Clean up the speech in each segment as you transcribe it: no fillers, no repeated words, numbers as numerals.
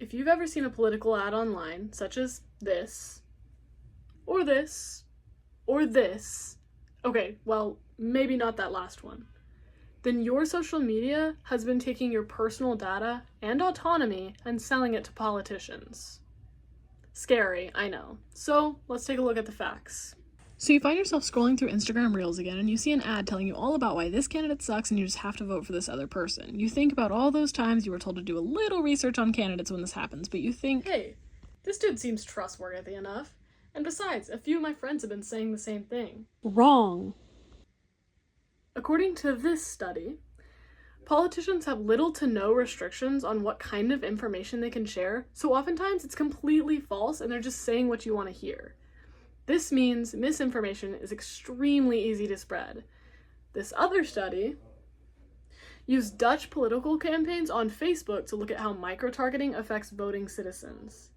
if you've ever seen a political ad online, such as this, or this, or this, okay, well, maybe not that last one, then your social media has been taking your personal data and autonomy and selling it to politicians. Scary, I know. So let's take a look at the facts. So you find yourself scrolling through Instagram Reels again, and you see an ad telling you all about why this candidate sucks and you just have to vote for this other person. You think about all those times you were told to do a little research on candidates when this happens, but you think, hey, this dude seems trustworthy enough. And besides, a few of my friends have been saying the same thing. Wrong. According to this study, politicians have little to no restrictions on what kind of information they can share, so oftentimes it's completely false and they're just saying what you want to hear. This means misinformation is extremely easy to spread. This other study used Dutch political campaigns on Facebook to look at how micro-targeting affects voting citizens.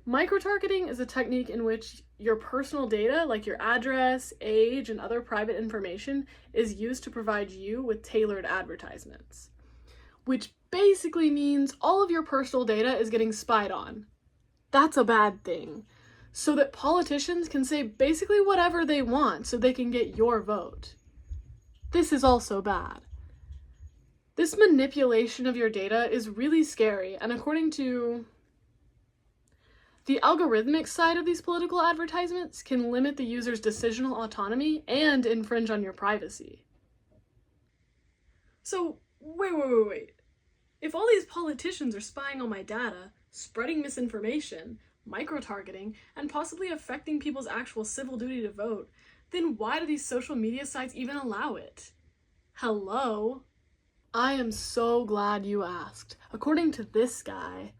Micro-targeting is a technique in which your personal data, like your address, age, and other private information, is used to provide you with tailored advertisements. Which basically means all of your personal data is getting spied on. That's a bad thing. So that politicians can say basically whatever they want so they can get your vote. This is also bad. This manipulation of your data is really scary, and according to the algorithmic side of these political advertisements can limit the user's decisional autonomy and infringe on your privacy. So, wait. If all these politicians are spying on my data, spreading misinformation, micro-targeting, and possibly affecting people's actual civil duty to vote, then why do these social media sites even allow it? Hello? I am so glad you asked. According to this guy,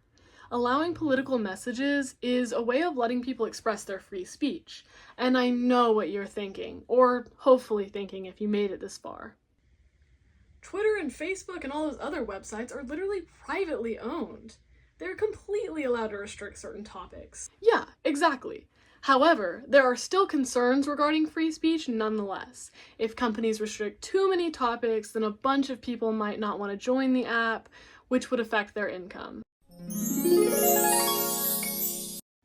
allowing political messages is a way of letting people express their free speech. And I know what you're thinking, or hopefully thinking if you made it this far. Twitter and Facebook and all those other websites are literally privately owned. They're completely allowed to restrict certain topics. Yeah, exactly. However, there are still concerns regarding free speech nonetheless. If companies restrict too many topics, then a bunch of people might not want to join the app, which would affect their income.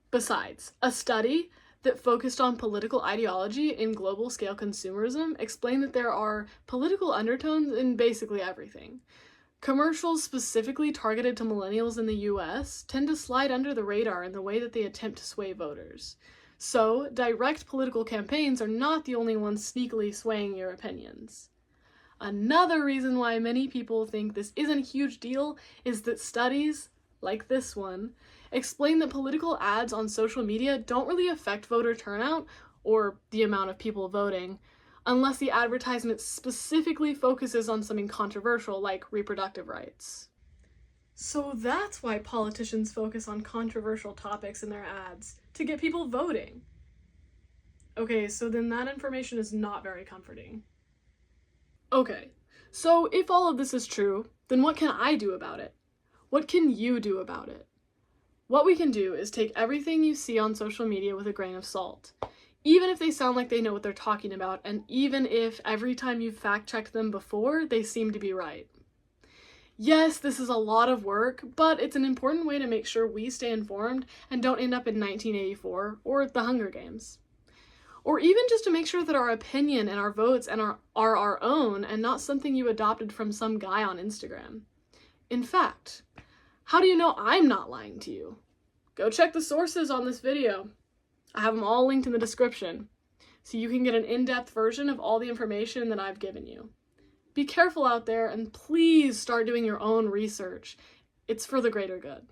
Besides, a study that focused on political ideology in global scale consumerism explained that there are political undertones in basically everything. Commercials specifically targeted to millennials in the US tend to slide under the radar in the way that they attempt to sway voters. So, direct political campaigns are not the only ones sneakily swaying your opinions. Another reason why many people think this isn't a huge deal is that studies, like this one, explain that political ads on social media don't really affect voter turnout or the amount of people voting, unless the advertisement specifically focuses on something controversial like reproductive rights. So that's why politicians focus on controversial topics in their ads, to get people voting. Okay, so then that information is not very comforting. Okay, so if all of this is true, then what can I do about it? What can you do about it? What we can do is take everything you see on social media with a grain of salt. Even if they sound like they know what they're talking about, and even if every time you've fact-checked them before, they seem to be right. Yes, this is a lot of work, but it's an important way to make sure we stay informed and don't end up in 1984 or the Hunger Games. Or even just to make sure that our opinion and our votes are our own and not something you adopted from some guy on Instagram. In fact, how do you know I'm not lying to you? Go check the sources on this video. I have them all linked in the description, so you can get an in-depth version of all the information that I've given you. Be careful out there, and please start doing your own research. It's for the greater good.